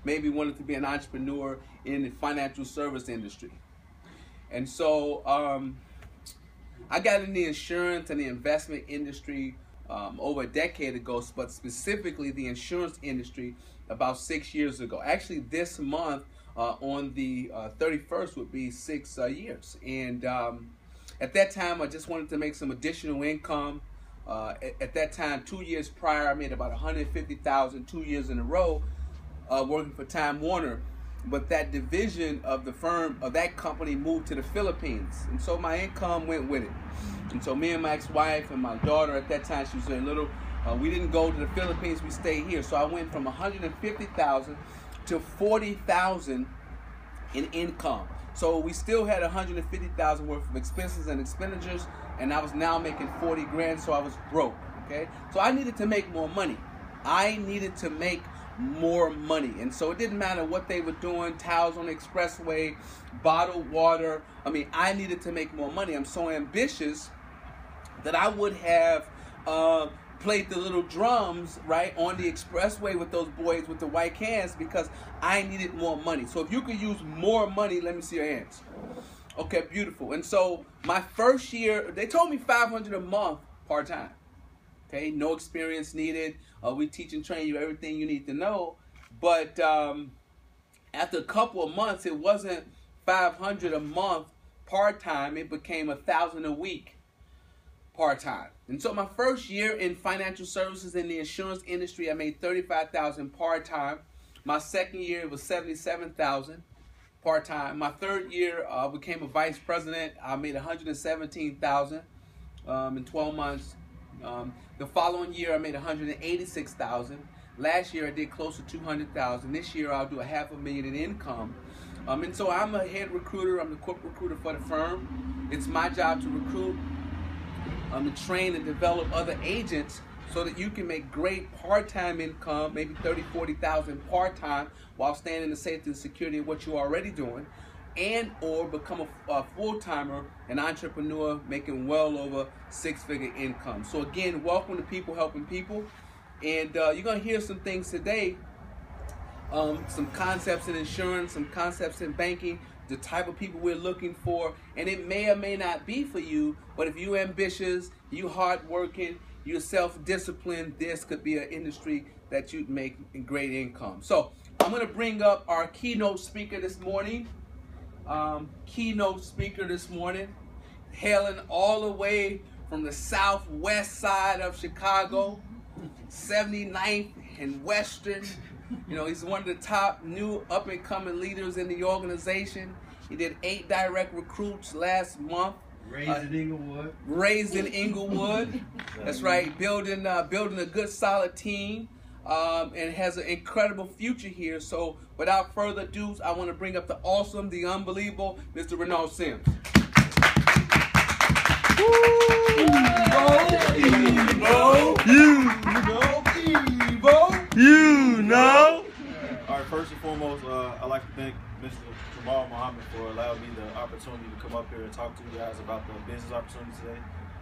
maybe wanted to be an entrepreneur in the financial service industry. And so I got in the insurance and the investment industry over a decade ago, but specifically the insurance industry about 6 years ago. Actually, this month on the 31st would be 6 years. And at that time, I just wanted to make some additional income. At that time, 2 years prior, I made about $150,000 2 years in a row working for Time Warner. But that division of the firm, of that company, moved to the Philippines. And so my income went with it. And so me and my ex-wife and my daughter, at that time, she was very little, we didn't go to the Philippines, we stayed here. So I went from $150,000 to $40,000 in income. So we still had $150,000 worth of expenses and expenditures, and I was now making 40 grand, so I was broke, okay? So I needed to make more money. I needed to make more money. And so it didn't matter what they were doing, towels on the expressway, bottled water. I mean, I needed to make more money. I'm so ambitious that I would have played the little drums, right, on the expressway with those boys with the white cans because I needed more money. So if you could use more money, let me see your hands. Okay, beautiful. And so my first year, they told me $500 a month part-time. Okay, no experience needed. We teach and train you everything you need to know. But after a couple of months, it wasn't $500 a month part-time. It became $1,000 a week part-time. And so my first year in financial services in the insurance industry, I made $35,000 part-time. My second year, it was $77,000 part-time. My third year, I became a vice president. I made $117,000 in 12 months. The following year, I made $186,000. Last year, I did close to $200,000. This year, I'll do $500,000 in income. And so I'm a head recruiter. I'm the corporate recruiter for the firm. It's my job to recruit, to train and develop other agents so that you can make great part-time income, maybe $30,000, $40,000 part-time, while staying in the safety and security of what you're already doing, and or become a full-timer, an entrepreneur making well over six-figure income. So again, welcome to People Helping People. And you're going to hear some things today, some concepts in insurance, some concepts in banking, the type of people we're looking for. And it may or may not be for you, but if you're ambitious, you're hardworking, you're self-disciplined, this could be an industry that you'd make great income. So I'm going to bring up our keynote speaker this morning. Hailing all the way from the southwest side of Chicago, 79th and Western. You know, he's one of the top new up-and-coming leaders in the organization. He did 8 direct recruits last month. Raised in Inglewood. That's right. Building a good, solid team. And has an incredible future here. So without further ado, I want to bring up the awesome, the unbelievable, Mr. Renaud Sims. All right, first and foremost, I'd like to thank Mr. Jamal Muhammad for allowing me the opportunity to come up here and talk to you guys about the business opportunity today,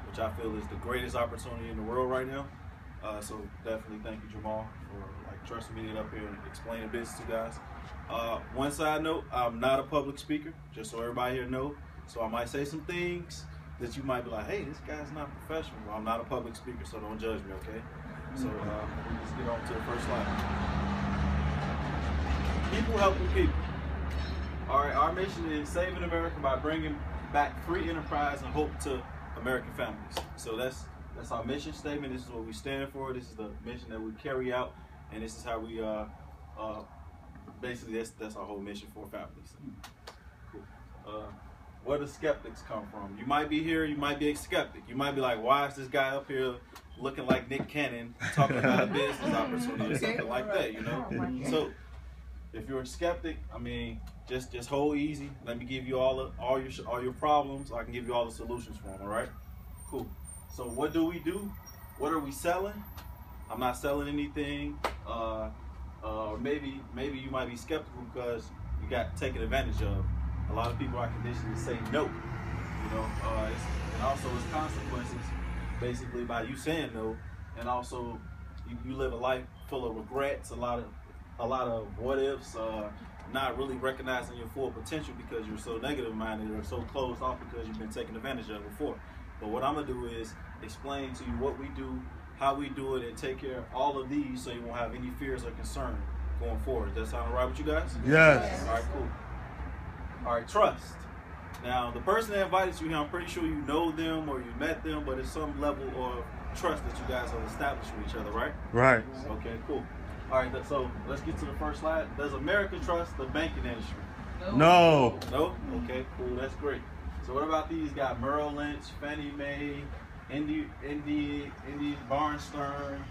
which I feel is the greatest opportunity in the world right now. So definitely thank you, Jamal, for trusting me to get up here and explain the business to you guys. One side note, I'm not a public speaker, just so everybody here knows. So I might say some things that you might be like, hey, this guy's not professional. Well, I'm not a public speaker, so don't judge me, okay? So let's get on to the first slide. People helping people. All right, our mission is saving America by bringing back free enterprise and hope to American families. So that's our mission statement. This is what we stand for. This is the mission that we carry out, and this is how we basically that's our whole mission for families. Cool. Where do skeptics come from? You might be here, you might be a skeptic. You might be like, why is this guy up here looking like Nick Cannon talking about a business opportunity or something like that, you know? So if you're a skeptic, I mean, just hold easy. Let me give you all your problems. I can give you all the solutions for them, all right? Cool. So what do we do? What are we selling? I'm not selling anything. Maybe you might be skeptical because you got taken advantage of. A lot of people are conditioned to say no, you know, and also it's consequences basically by you saying no, and also you live a life full of regrets, a lot a lot of what ifs, not really recognizing your full potential because you're so negative minded or so closed off because you've been taken advantage of before. But what I'm gonna do is explain to you what we do, how we do it, and take care of all of these so you won't have any fears or concern going forward. Does that sound all right with you guys? Yes. All right, cool. All right, trust. Now, the person that invited you here, I'm pretty sure you know them or you met them, but it's some level of trust that you guys have established with each other, right? Right. Okay, cool. All right, so let's get to the first slide. Does America trust the banking industry? No. No? Okay, cool. That's great. So what about these guys? Merrill Lynch, Fannie Mae, Indy Barnstern.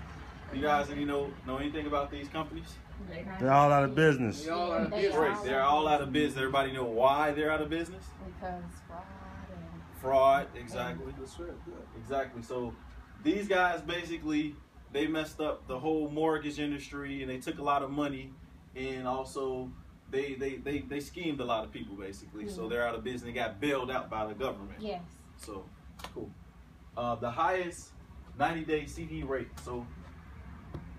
You guys know anything about these companies? They're all out of business. They all out of business. Great. They're all out of business. Everybody know why they're out of business? Because fraud and... Fraud, exactly. That's right, good. Exactly. So these guys basically, they messed up the whole mortgage industry and they took a lot of money, and also they schemed a lot of people basically. So they're out of business. They got bailed out by the government. Yes. So cool. The highest 90-day CD rate. So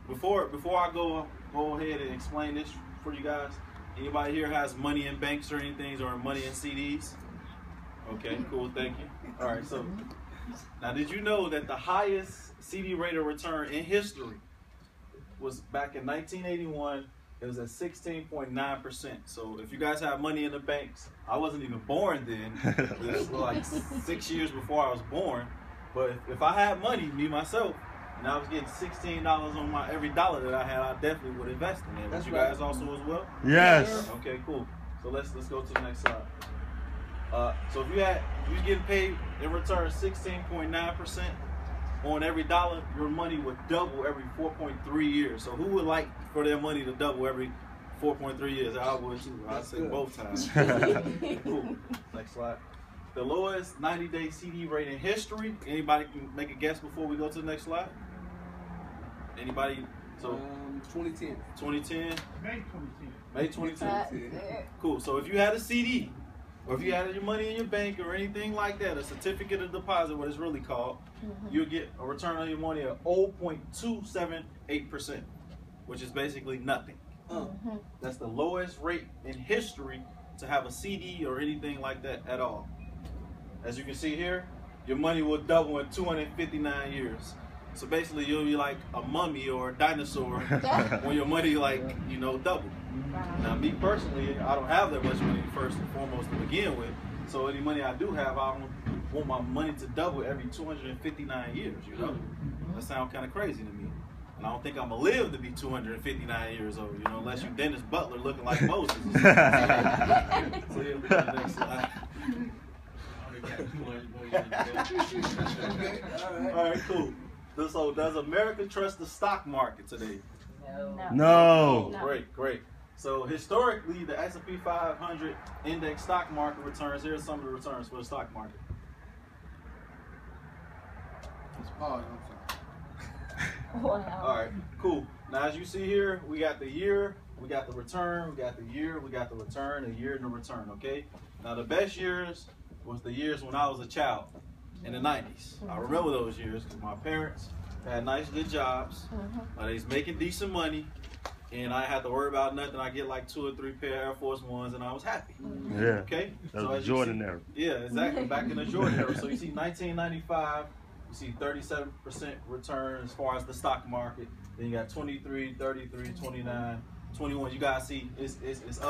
before I go ahead and explain this for you guys, anybody here has money in banks or anything, or money in CDs? Okay, cool, thank you. All right, so now did you know that the highest CD rate of return in history was back in 1981? It was at 16.9%. So if you guys have money in the banks, I wasn't even born then. It was like 6 years before I was born. But if I had money, me myself, and I was getting $16 on my every dollar that I had, I definitely would invest in it. Would you guys also as well? Yes. Okay, cool. So let's go to the next slide. So if you was getting paid in return 16.9% on every dollar, your money would double every 4.3 years. So who would like for their money to double every 4.3 years? I would too. I'd say both times. Cool. Next slide. The lowest 90-day CD rate in history. Anybody can make a guess before we go to the next slide? Anybody? So 2010. 2010. May 2010. That's it. Cool. So if you had a CD, or if you had your money in your bank or anything like that, a certificate of deposit, what it's really called, you'll get a return on your money of 0.278%, which is basically nothing. That's the lowest rate in history to have a CD or anything like that at all. As you can see here, your money will double in 259 years. So basically, you'll be like a mummy or a dinosaur when your money, double. Now, me personally, I don't have that much money first and foremost to begin with. So any money I do have, I don't want my money to double every 259 years, That sounds kind of crazy to me. And I don't think I'm going to live to be 259 years old, unless you Dennis Butler looking like Moses. So yeah, we go to the next slide. All right, cool. So does America trust the stock market today? No. Great. So historically, the S&P 500 index stock market returns. Here's some of the returns for the stock market. Wow. All right, cool. Now, as you see here, we got the year, we got the return, we got the year, we got the return, the year, and the return, okay? Now, the best years was the years when I was a child in the 90s. I remember those years because my parents had nice, good jobs. They was making decent money, and I had to worry about nothing. I get like 2 or 3 pair of Air Force Ones, and I was happy. Yeah. Okay? That was the Jordan era. Yeah, exactly. Back in the Jordan era. So you see 1995, you see 37% return as far as the stock market. Then you got 23, 33, 29, 21. You guys see it's up.